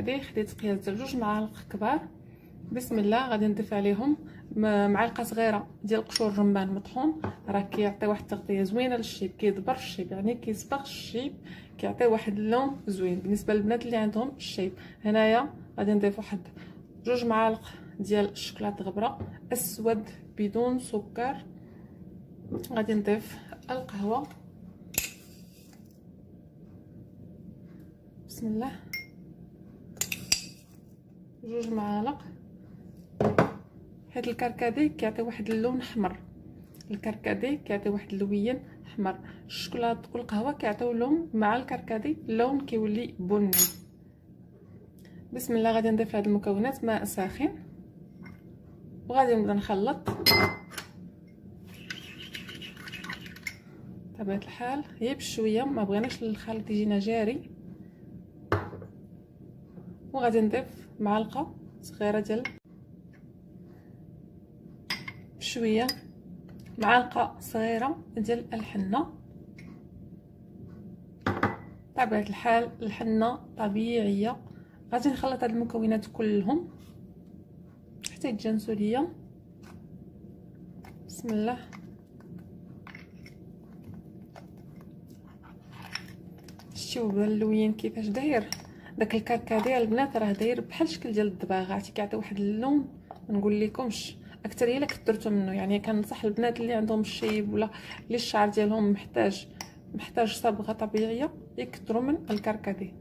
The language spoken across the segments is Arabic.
هذه خديت قياس ديال 2 معالق كبار. بسم الله. غادي نضيف عليهم معلقه صغيره ديال قشور الرمان مطحون، راه كيعطي واحد التغطيه زوينه للشيب، كيدبر الشيب يعني كيصبغ الشيب، كيعطي واحد اللون زوين بالنسبه للبنات اللي عندهم الشيب. هنايا غادي نضيف واحد 2 معالق ديال الشوكولاط غبره اسود بدون سكر. غادي نضيف القهوه. بسم الله. 2 معالق. هاد الكركدي كيعطي واحد اللون احمر، الكركدي كيعطي واحد اللوين احمر، الشوكولاط والقهوه كيعطيو لون مع الكركدي اللون كيولي بني. بسم الله. غادي نضيف هاد المكونات ماء ساخن وغادي نبدا نخلط. بطبيعه الحال هي بشويه، ما بغيناش الخليط يجينا جاري. وغادي نضيف معلقه صغيره ديال بشويه معلقه صغيره ديال الحنه. بطبيعه الحال الحنه طبيعيه. غادي نخلط هاد المكونات كلهم حتى يتجانسوا ليا. بسم الله. شتيو اللوين كيفاش داير؟ داك الكركدي البنات راه داير بحال الشكل ديال الدباغه، عرفتي كيعطي واحد اللون ما نقول لكمش. اكثريه الا كثرتوا منه، يعني كنصح البنات اللي عندهم الشيب ولا اللي الشعر ديالهم محتاج صبغه طبيعيه يكثروا من الكركدي.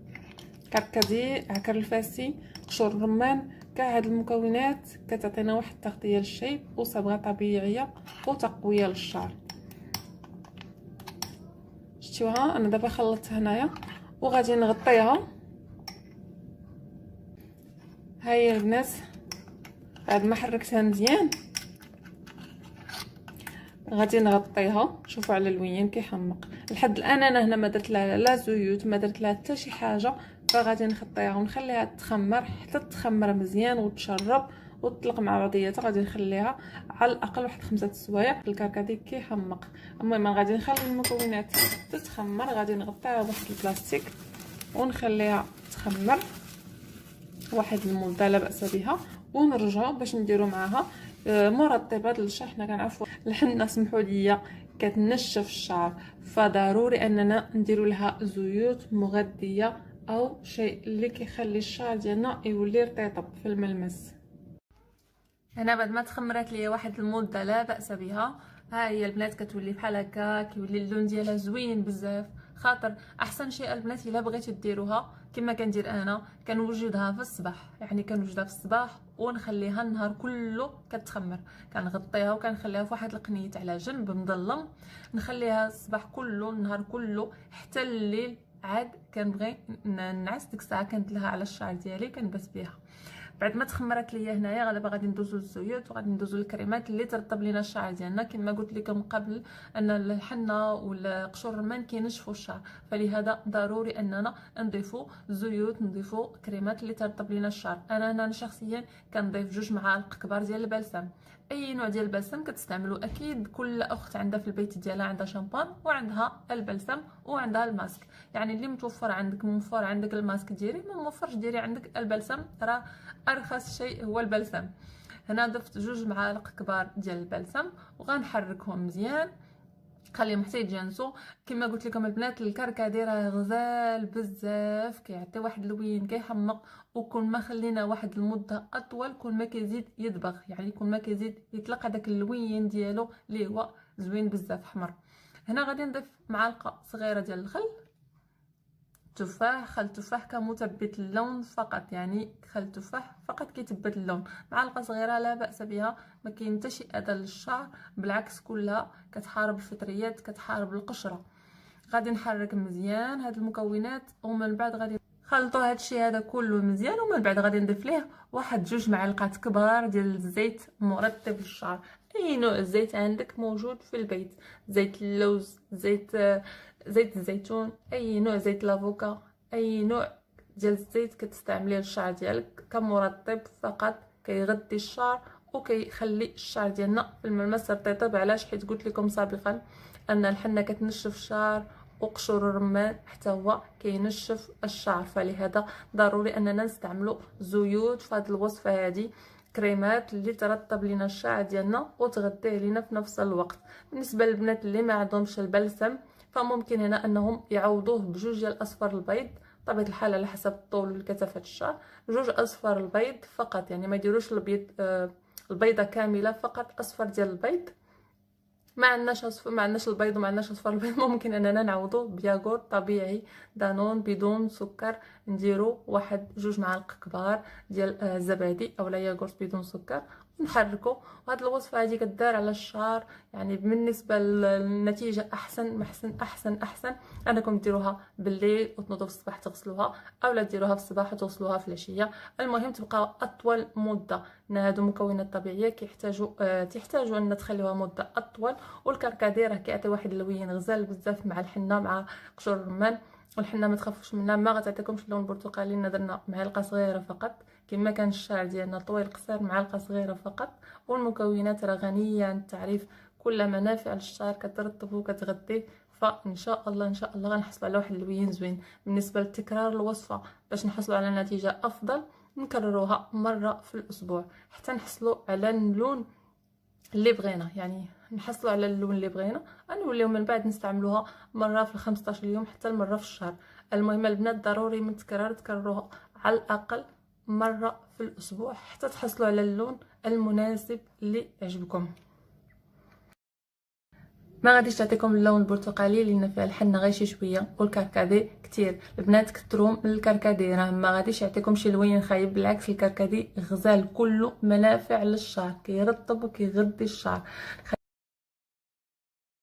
كركدي، عكر الفاسي، قشور الرمان، كاع هاد المكونات كتعطينا واحد التغطيه للشيب وصبغه طبيعيه وتقويه للشعر. شتيوها انا دابا خلطت هنايا وغادي نغطيها. ها هي البنات بعد ما حركتها مزيان غادي نغطيها. شوفوا على اللوين كيحمق. لحد الان انا هنا ما درت لها لا زيوت، ما درت لها حتى شي حاجه، فغادي نغطيها ونخليها تخمر حتى تخمر مزيان وتشرب وتطلق مع بعضياتها. غادي نخليها على الاقل واحد 5 سوايع. الكركدي كيحمق. المهم غادي نخلي المكونات تتخمر. غادي نغطيها بواحد البلاستيك ونخليها تخمر واحد المده لا باس بها، ونرجعوا باش نديروا معاها مرطبات للشعر. حنا كنعرفوا الحنه سمحوا لي كتنشف الشعر، فضروري اننا نديروا لها زيوت مغذيه او شيء اللي كيخلي الشعر ديالنا يولي رطيطب في الملمس. هنا بعد ما تخمرات ليا واحد المده لا باس بها، ها هي البنات كتولي بحال هكا، كيولي اللون ديالها زوين بزاف. خاطر احسن شيء البنات الا بغيتو ديروها كما كندير انا، كنوجدها في الصباح، يعني كنوجدها في الصباح ونخليها النهار كله كتخمر. كنغطيها وكنخليها في واحد القنيت على جنب مظلم، نخليها الصباح كله النهار كله حتى الليل. عاد كنبغي نعس ديك الساعه كندلها على الشعر ديالي كنبات بها. بعد ما تخمرت ليا هنايا دابا غادي ندوزو للزيوت وغادي ندوزو للكريمات اللي ترطب لينا الشعر ديالنا. كما قلت لكم قبل ان الحنه والقشور الرمان كينشفوا الشعر، فلهذا ضروري اننا نضيفوا زيوت، نضيفوا كريمات اللي ترطب لينا الشعر. انا شخصيا كنضيف 2 معالق كبار ديال البلسم. اي نوع ديال البلسم كتستعملوا، اكيد كل اخت عندها في البيت ديالها عندها شامبان وعندها البلسم وعندها الماسك. يعني اللي متوفر عندك موفر عندك الماسك ديري، ما موفرش ديري عندك البلسم، راه ارخص شيء هو البلسم. هنا ضفت 2 معالق كبار ديال البلسم وغنحركهم مزيان خليهم حتى يتجانسوا. كما قلت لكم البنات الكركدي راه غزال بزاف، كيعطي واحد اللوين كيحمق، وكل ما خلينا واحد المده اطول كل ما كيزيد يدبغ، يعني كل ما كيزيد يطلق هذاك اللوين ديالو اللي هو زوين بزاف احمر. هنا غادي نضيف معلقه صغيره ديال الخل تفاح. خل تفاح كمثبت اللون فقط، يعني خل تفاح فقط كيثبت اللون. معلقه صغيره لا باس بها، ما كاين حتى شي اذى للشعر، بالعكس كلها كتحارب الفطريات كتحارب القشره. غادي نحرك مزيان هاد المكونات ومن بعد غادي خلطوا هاد الشيء هذا كله مزيان، ومن بعد غادي نضيف ليه واحد 2 معالق كبار ديال الزيت مرطب للشعر. اي نوع زيت عندك موجود في البيت، زيت اللوز، زيت الزيتون، اي نوع، زيت لافوكا، اي نوع ديال الزيت كتستعمليه للشعر ديالك كمرطب فقط، كيغذي الشعر وكيخلي الشعر ديالنا في الملمس رطيطب. علاش؟ حيت قلت لكم سابقا ان الحنه كتنشف الشعر وقشور الرمان حتى هو كينشف الشعر، فلهذا ضروري اننا نستعملوا زيوت في هذه الوصفه هذه، كريمات اللي ترطب لنا الشعر ديالنا وتغذيه لنا في نفس الوقت. بالنسبه للبنات اللي ما عندهمش البلسم فممكن هنا انهم يعوضوه بجوج ديال اصفر البيض، طبيعه الحال على حسب الطول والكثافه الشعر، جوج اصفر البيض فقط، يعني ما يديروش البيض البيضه كامله، فقط اصفر ديال البيض. ما عندناش اصفر، ما عندناش البيض وما عندناش اصفر البيض، ممكن اننا نعوضوه بياغورت طبيعي دانون بدون سكر، نديرو واحد جوج معالق كبار ديال الزبادي اولا ياغورت بدون سكر ونحركو. وهاد الوصفه هذه كدار على الشعر، يعني بالنسبه للنتيجه احسن انكم ديروها بالليل وتنوضوا في الصباح تغسلوها، اولا ديروها في الصباح وتغسلوها في العشيه، المهم تبقى اطول مده. هادو مكونات طبيعيه تحتاجوا ان تخليوها مده اطول. والكركديه راه كيعطي واحد اللوين غزال بزاف مع الحنه مع قشور الرمان، والحنه ما تخافوش منها، ما غتعطيكمش اللون البرتقالي، درنا معلقه صغيره فقط كما كان الشعر ديالنا طويل قصير، معلقه صغيره فقط. والمكونات راه غنيه عن التعريف، كل منافع للشعر، كترطبو وكتغذيه، فان شاء الله غنحصلوا على واحد اللوين زوين. بالنسبه لتكرار الوصفه باش نحصلوا على نتيجه افضل، نكرروها مره في الاسبوع حتى نحصلوا على اللون اللي بغينا، يعني نحصلوا على اللون اللي بغينا، نوليو من بعد نستعملوها مره في 15 يوم حتى المره في الشهر. المهم البنات ضروري من تكرروها على الاقل مره في الاسبوع حتى تحصلوا على اللون المناسب اللي يعجبكم. ما غاديش تعطيكم اللون البرتقالي لان فيها الحنه غير شي شويه والكركدي كتير. البنات كثروا من الكركدي، راه ما غاديش يعطيكم شي لوين خايب، بالعكس الكركدي غزال كله منافع للشعر، كيرطب وكيغذي الشعر.